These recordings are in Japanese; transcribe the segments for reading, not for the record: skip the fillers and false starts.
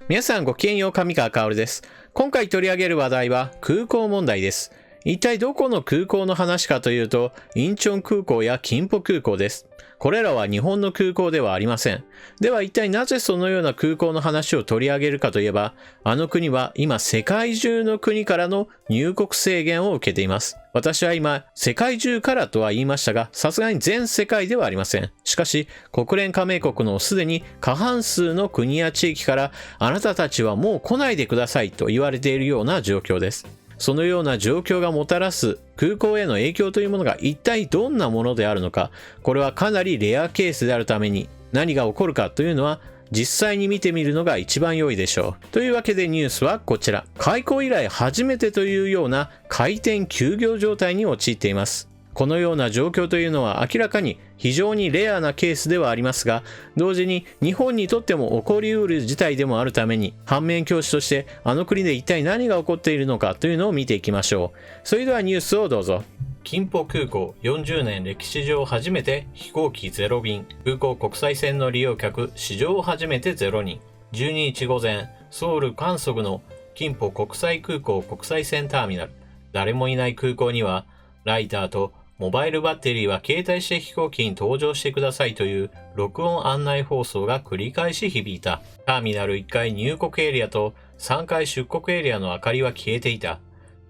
皆さんごきげんよう、上川薫です。今回取り上げる話題は空港問題です。一体どこの空港の話かというと、インチョン空港やキンポ空港です。これらは日本の空港ではありません。では一体なぜそのような空港の話を取り上げるかといえば、あの国は今世界中の国からの入国制限を受けています。私は今世界中からとは言いましたが、さすがに全世界ではありません。しかし国連加盟国のすでに過半数の国や地域から、あなたたちはもう来ないでくださいと言われているような状況です。そのような状況がもたらす空港への影響というものが一体どんなものであるのか、これはかなりレアケースであるために、何が起こるかというのは実際に見てみるのが一番良いでしょう。というわけでニュースはこちら。開港以来初めてというような開店休業状態に陥っています。このような状況というのは明らかに非常にレアなケースではありますが、同時に日本にとっても起こりうる事態でもあるために、反面教師としてあの国で一体何が起こっているのかというのを見ていきましょう。それではニュースをどうぞ。キンポ空港40年歴史上初めて飛行機0便、空港国際線の利用客史上初めて0人。12日午前、ソウル関西のキンポ国際空港国際線ターミナル。誰もいない空港には、ライターとモバイルバッテリーは携帯して飛行機に搭乗してくださいという録音案内放送が繰り返し響いた。ターミナル1階入国エリアと3階出国エリアの明かりは消えていた。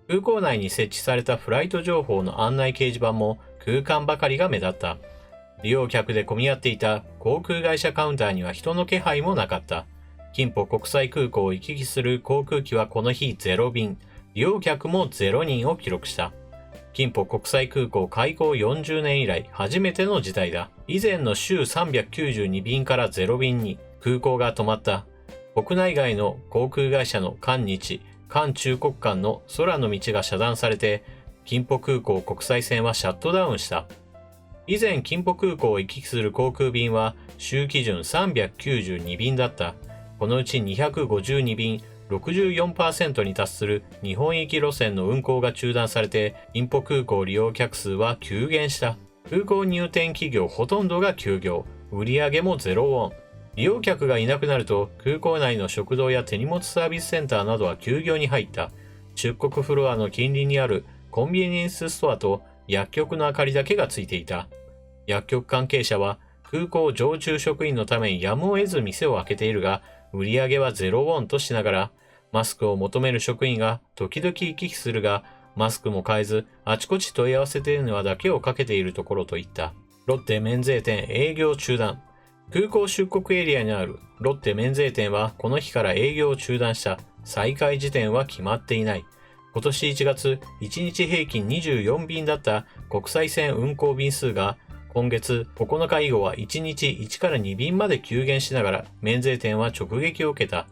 空港内に設置されたフライト情報の案内掲示板も空間ばかりが目立った。利用客で混み合っていた航空会社カウンターには人の気配もなかった。キンポ国際空港を行き来する航空機はこの日0便、利用客も0人を記録した。キンポ国際空港開港40年以来初めての事態だ。以前の週392便から0便に空港が止まった。国内外の航空会社の韓日、韓中国間の空の道が遮断されて、キンポ空港国際線はシャットダウンした。以前キンポ空港を行き来する航空便は週基準392便だった。このうち252便、64% に達する日本行き路線の運航が中断されて、キンポ空港利用客数は急減した。空港入店企業ほとんどが休業、売上もゼロウォン。利用客がいなくなると、空港内の食堂や手荷物サービスセンターなどは休業に入った。出国フロアの近隣にあるコンビニエンスストアと薬局の明かりだけがついていた。薬局関係者は、空港常駐職員のためにやむを得ず店を開けているが、売上はゼロウォンとしながら、マスクを求める職員が時々行き来するが、マスクも買えず、あちこち問い合わせ電話だけをかけているところといった。ロッテ免税店営業中断。空港出国エリアにあるロッテ免税店はこの日から営業を中断した。再開時点は決まっていない。今年1月、1日平均24便だった国際線運航便数が、今月9日以後は1日1から2便まで急減しながら免税店は直撃を受けた。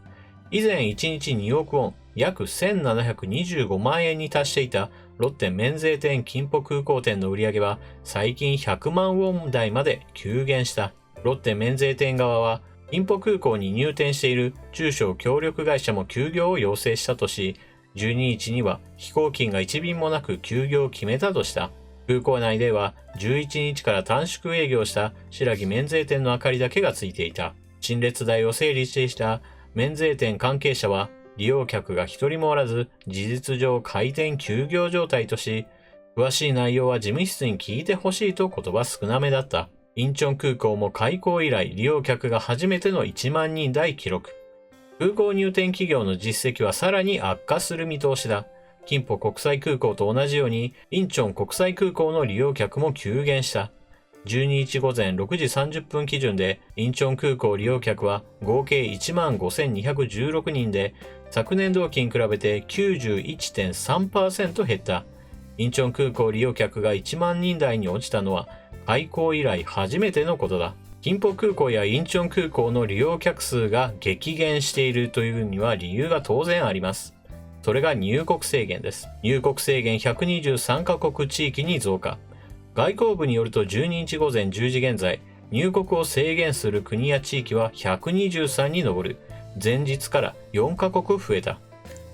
以前1日2億ウォン、約1725万円に達していたロッテ免税店キンポ空港店の売上は最近100万ウォン台まで急減した。ロッテ免税店側はキンポ空港に入店している中小協力会社も休業を要請したとし、12日には飛行機が1便もなく休業を決めたとした。空港内では11日から短縮営業した白木免税店の明かりだけがついていた。陳列台を整理していた免税店関係者は利用客が一人もおらず事実上開店休業状態とし、詳しい内容は事務室に聞いてほしいと言葉少なめだった。インチョン空港も開港以来利用客が初めての1万人台記録。空港入店企業の実績はさらに悪化する見通しだ。キンポ国際空港と同じようにインチョン国際空港の利用客も急減した。12日午前6時30分基準でインチョン空港利用客は合計15,216人で、昨年同期に比べて 91.3% 減った。インチョン空港利用客が1万人台に落ちたのは開港以来初めてのことだ。キンポ空港やインチョン空港の利用客数が激減しているというには理由が当然あります。それが入国制限です。入国制限123カ国地域に増加。外交部によると12日午前10時現在、入国を制限する国や地域は123に上る。前日から4カ国増えた。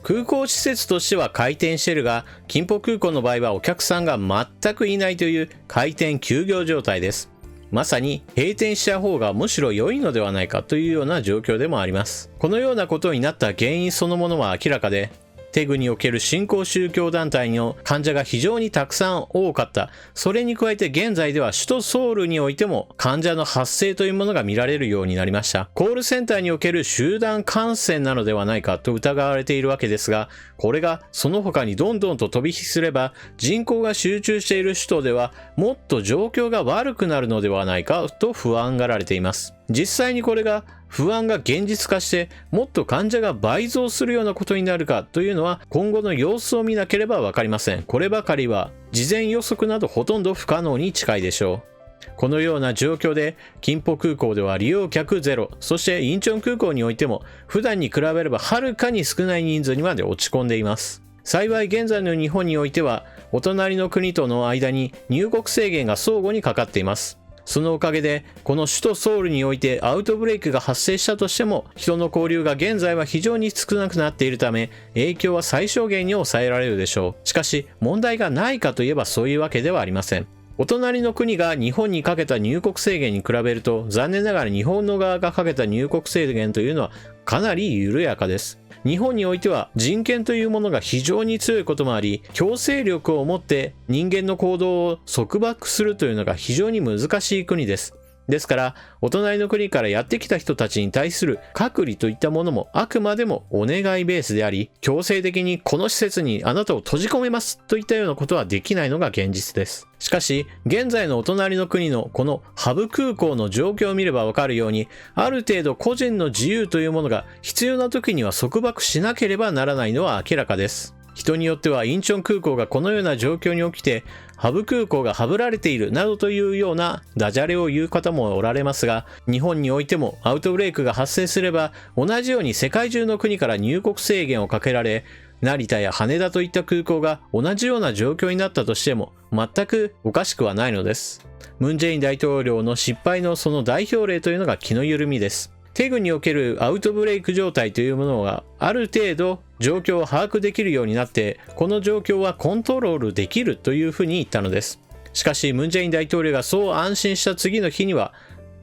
空港施設としては開店しているが、キンポ空港の場合はお客さんが全くいないという開店休業状態です。まさに閉店した方がむしろ良いのではないかというような状況でもあります。このようなことになった原因そのものは明らかで、テグにおける新興宗教団体の患者が非常にたくさん多かった。それに加えて現在では首都ソウルにおいても患者の発生というものが見られるようになりました。コールセンターにおける集団感染なのではないかと疑われているわけですが、これがその他にどんどんと飛び火すれば、人口が集中している首都ではもっと状況が悪くなるのではないかと不安がられています。実際にこれが不安が現実化してもっと患者が倍増するようなことになるかというのは今後の様子を見なければわかりません。こればかりは事前予測などほとんど不可能に近いでしょう。このような状況で金浦空港では利用客ゼロ、そしてインチョン空港においても普段に比べればはるかに少ない人数にまで落ち込んでいます。幸い現在の日本においてはお隣の国との間に入国制限が相互にかかっています。そのおかげでこの首都ソウルにおいてアウトブレイクが発生したとしても人の交流が現在は非常に少なくなっているため影響は最小限に抑えられるでしょう。しかし問題がないかといえばそういうわけではありません。お隣の国が日本にかけた入国制限に比べると残念ながら日本の側がかけた入国制限というのはかなり緩やかです。日本においては人権というものが非常に強いこともあり、強制力を持って人間の行動を束縛するというのが非常に難しい国です。ですから、お隣の国からやってきた人たちに対する隔離といったものもあくまでもお願いベースであり、強制的にこの施設にあなたを閉じ込めますといったようなことはできないのが現実です。しかし、現在のお隣の国のこのハブ空港の状況を見ればわかるように、ある程度個人の自由というものが必要な時には束縛しなければならないのは明らかです。人によってはインチョン空港がこのような状況に起きてハブ空港がハブられているなどというようなダジャレを言う方もおられますが、日本においてもアウトブレイクが発生すれば同じように世界中の国から入国制限をかけられ、成田や羽田といった空港が同じような状況になったとしても全くおかしくはないのです。ムン・ジェイン大統領の失敗のその代表例というのが気の緩みです。テグにおけるアウトブレイク状態というものがある程度状況を把握できるようになって、この状況はコントロールできるというふうに言ったのです。しかしムン・ジェイン大統領がそう安心した次の日には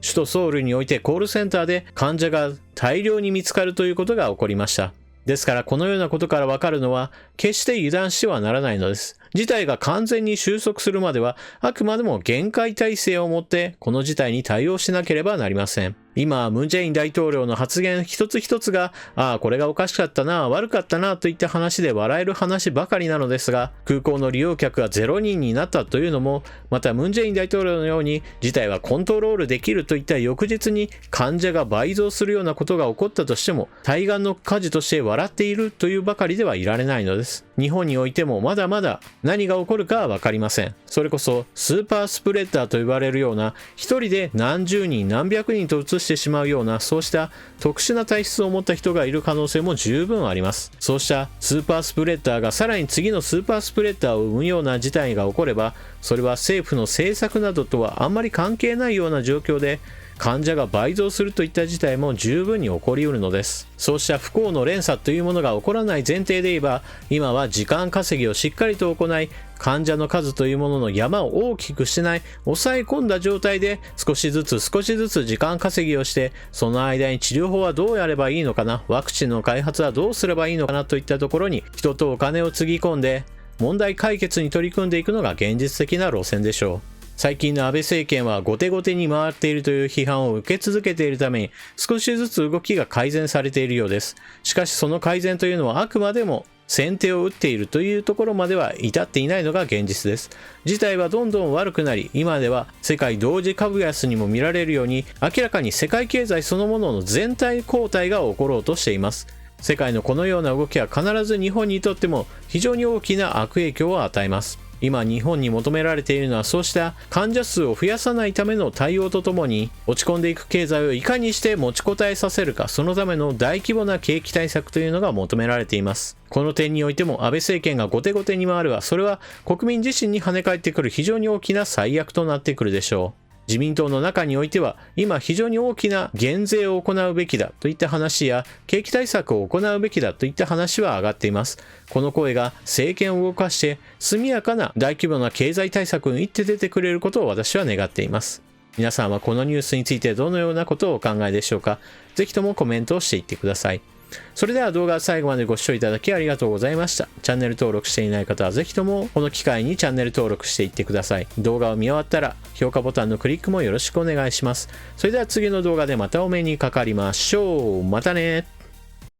首都ソウルにおいてコールセンターで患者が大量に見つかるということが起こりました。ですからこのようなことからわかるのは決して油断してはならないのです。事態が完全に収束するまではあくまでも厳戒態勢を持ってこの事態に対応しなければなりません。今ムン・ジェイン大統領の発言一つ一つがこれがおかしかったな、悪かったなといった話で笑える話ばかりなのですが、空港の利用客が0人になったというのも、またムン・ジェイン大統領のように事態はコントロールできるといった翌日に患者が倍増するようなことが起こったとしても対岸の火事として笑っているというばかりではいられないのです。日本においてもまだまだ何が起こるかは分かりません。それこそスーパースプレッダーと言われるような一人で何十人何百人と移してしまうようなそうした特殊な体質を持った人がいる可能性も十分あります。そうしたスーパースプレッダーがさらに次のスーパースプレッダーを生むような事態が起これば、それは政府の政策などとはあんまり関係ないような状況で患者が倍増するといった事態も十分に起こりうるのです。そうした不幸の連鎖というものが起こらない前提で言えば、今は時間稼ぎをしっかりと行い、患者の数というものの山を大きくしない、抑え込んだ状態で少しずつ時間稼ぎをして、その間に治療法はどうやればいいのかな、ワクチンの開発はどうすればいいのかなといったところに人とお金をつぎ込んで問題解決に取り組んでいくのが現実的な路線でしょう。最近の安倍政権は後手後手に回っているという批判を受け続けているために少しずつ動きが改善されているようです。しかしその改善というのはあくまでも先手を打っているというところまでは至っていないのが現実です。事態はどんどん悪くなり、今では世界同時株安にも見られるように明らかに世界経済そのものの全体後退が起ころうとしています。世界のこのような動きは必ず日本にとっても非常に大きな悪影響を与えます。今日本に求められているのはそうした患者数を増やさないための対応とともに落ち込んでいく経済をいかにして持ちこたえさせるか、そのための大規模な景気対策というのが求められています。この点においても安倍政権が後手後手に回るは、それは国民自身に跳ね返ってくる非常に大きな最悪となってくるでしょう。自民党の中においては今非常に大きな減税を行うべきだといった話や景気対策を行うべきだといった話は上がっています。この声が政権を動かして速やかな大規模な経済対策に一手出てくれることを私は願っています。皆さんはこのニュースについてどのようなことをお考えでしょうか。ぜひともコメントをしていってください。それでは動画最後までご視聴いただきありがとうございました。チャンネル登録していない方はぜひともこの機会にチャンネル登録していってください。動画を見終わったら評価ボタンのクリックもよろしくお願いします。それでは次の動画でまたお目にかかりましょう。またね。